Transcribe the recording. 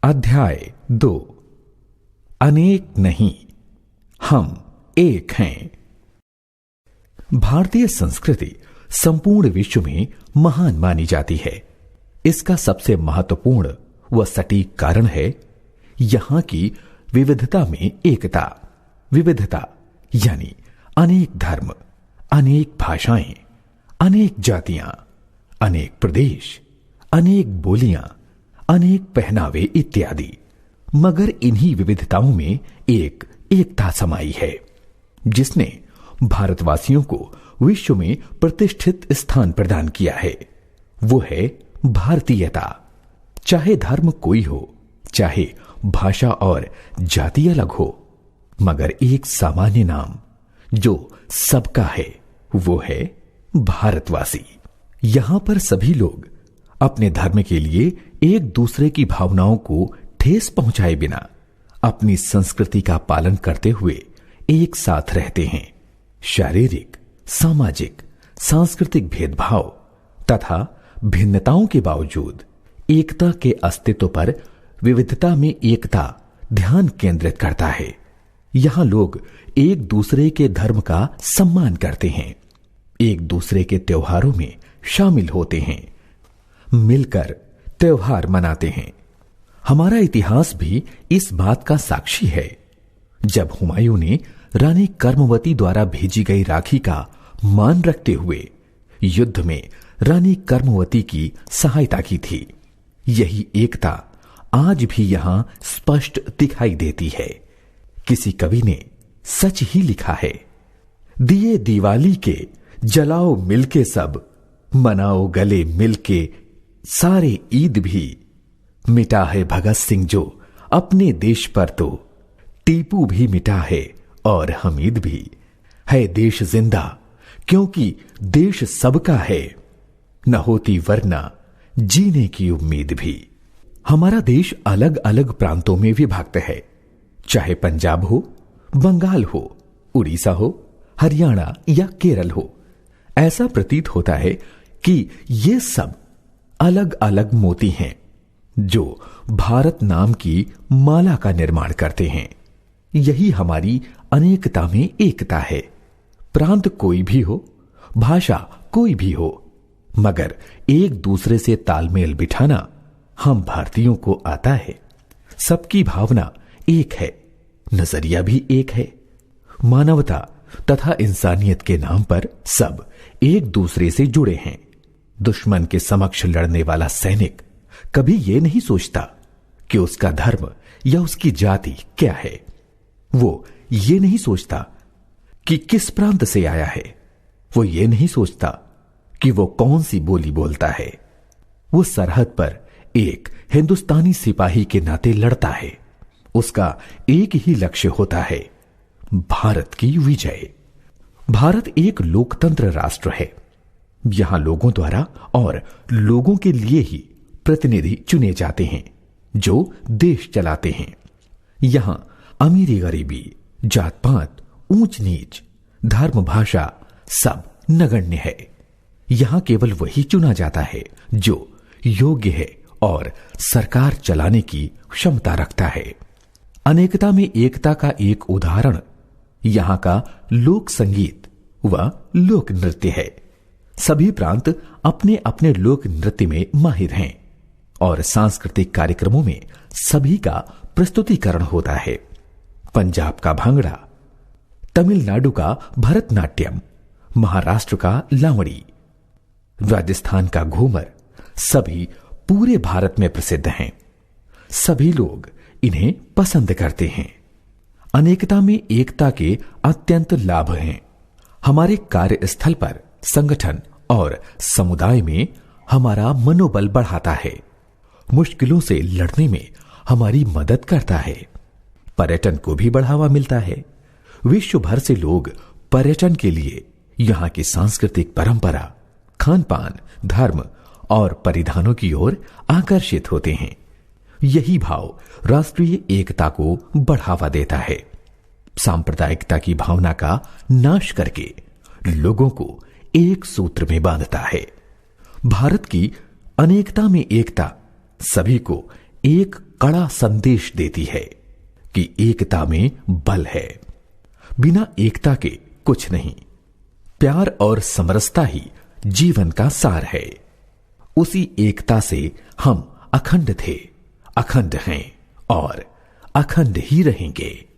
अध्याय 2। अनेक नहीं, हम एक हैं। भारतीय संस्कृति संपूर्ण विश्व में महान मानी जाती है। इसका सबसे महत्वपूर्ण व सटीक कारण है यहां की विविधता में एकता। विविधता यानी अनेक धर्म, अनेक भाषाएं, अनेक जातियां, अनेक प्रदेश, अनेक बोलियां, अनेक पहनावे इत्यादि। मगर इन्हीं विविधताओं में एक एकता समाई है जिसने भारतवासियों को विश्व में प्रतिष्ठित स्थान प्रदान किया है। वो है भारतीयता। चाहे धर्म कोई हो, चाहे भाषा और जाति अलग हो, मगर एक सामान्य नाम जो सबका है वो है भारतवासी। यहां पर सभी लोग अपने धर्म के लिए एक दूसरे की भावनाओं को ठेस पहुंचाए बिना अपनी संस्कृति का पालन करते हुए एक साथ रहते हैं। शारीरिक, सामाजिक, सांस्कृतिक भेदभाव तथा भिन्नताओं के बावजूद एकता के अस्तित्व पर विविधता में एकता ध्यान केंद्रित करता है। यहां लोग एक दूसरे के धर्म का सम्मान करते हैं, एक दूसरे के त्योहारों में शामिल होते हैं, मिलकर त्योहार मनाते हैं। हमारा इतिहास भी इस बात का साक्षी है। जब हुमायूं ने रानी कर्मवती द्वारा भेजी गई राखी का मान रखते हुए युद्ध में रानी कर्मवती की सहायता की थी, यही एकता आज भी यहां स्पष्ट दिखाई देती है। किसी कवि ने सच ही लिखा है, दिए दिवाली के जलाओ मिलके सब, मनाओ गले मिलके सारे ईद भी। मिटा है भगत सिंह जो अपने देश पर, तो टीपू भी मिटा है और हमीद भी। है देश जिंदा क्योंकि देश सबका है, न होती वरना जीने की उम्मीद भी। हमारा देश अलग अलग प्रांतों में विभक्त है, चाहे पंजाब हो, बंगाल हो, उड़ीसा हो, हरियाणा या केरल हो। ऐसा प्रतीत होता है कि ये सब अलग अलग मोती हैं जो भारत नाम की माला का निर्माण करते हैं। यही हमारी अनेकता में एकता है। प्रांत कोई भी हो, भाषा कोई भी हो, मगर एक दूसरे से तालमेल बिठाना हम भारतीयों को आता है। सबकी भावना एक है, नजरिया भी एक है। मानवता तथा इंसानियत के नाम पर सब एक दूसरे से जुड़े हैं। दुश्मन के समक्ष लड़ने वाला सैनिक कभी यह नहीं सोचता कि उसका धर्म या उसकी जाति क्या है। वो ये नहीं सोचता कि किस प्रांत से आया है। वो ये नहीं सोचता कि वो कौन सी बोली बोलता है। वो सरहद पर एक हिंदुस्तानी सिपाही के नाते लड़ता है। उसका एक ही लक्ष्य होता है, भारत की विजय। भारत एक लोकतंत्र राष्ट्र है। यहां लोगों द्वारा और लोगों के लिए ही प्रतिनिधि चुने जाते हैं जो देश चलाते हैं। यहां अमीरी गरीबी, जात पात, ऊंच नीच, धर्म भाषा सब नगण्य है। यहां केवल वही चुना जाता है जो योग्य है और सरकार चलाने की क्षमता रखता है। अनेकता में एकता का एक उदाहरण यहां का लोक संगीत व लोक नृत्य है। सभी प्रांत अपने अपने लोक नृत्य में माहिर हैं और सांस्कृतिक कार्यक्रमों में सभी का प्रस्तुतिकरण होता है। पंजाब का भांगड़ा, तमिलनाडु का भरतनाट्यम, महाराष्ट्र का लावणी, राजस्थान का घूमर सभी पूरे भारत में प्रसिद्ध हैं। सभी लोग इन्हें पसंद करते हैं। अनेकता में एकता के अत्यंत लाभ हैं। हमारे कार्यस्थल पर, संगठन और समुदाय में हमारा मनोबल बढ़ाता है। मुश्किलों से लड़ने में हमारी मदद करता है। पर्यटन को भी बढ़ावा मिलता है। विश्व भर से लोग पर्यटन के लिए यहां की सांस्कृतिक परंपरा, खान पान, धर्म और परिधानों की ओर आकर्षित होते हैं। यही भाव राष्ट्रीय एकता को बढ़ावा देता है। सांप्रदायिकता की भावना का नाश करके लोगों को एक सूत्र में बांधता है। भारत की अनेकता में एकता सभी को एक कड़ा संदेश देती है कि एकता में बल है, बिना एकता के कुछ नहीं। प्यार और समरसता ही जीवन का सार है। उसी एकता से हम अखंड थे, अखंड हैं और अखंड ही रहेंगे।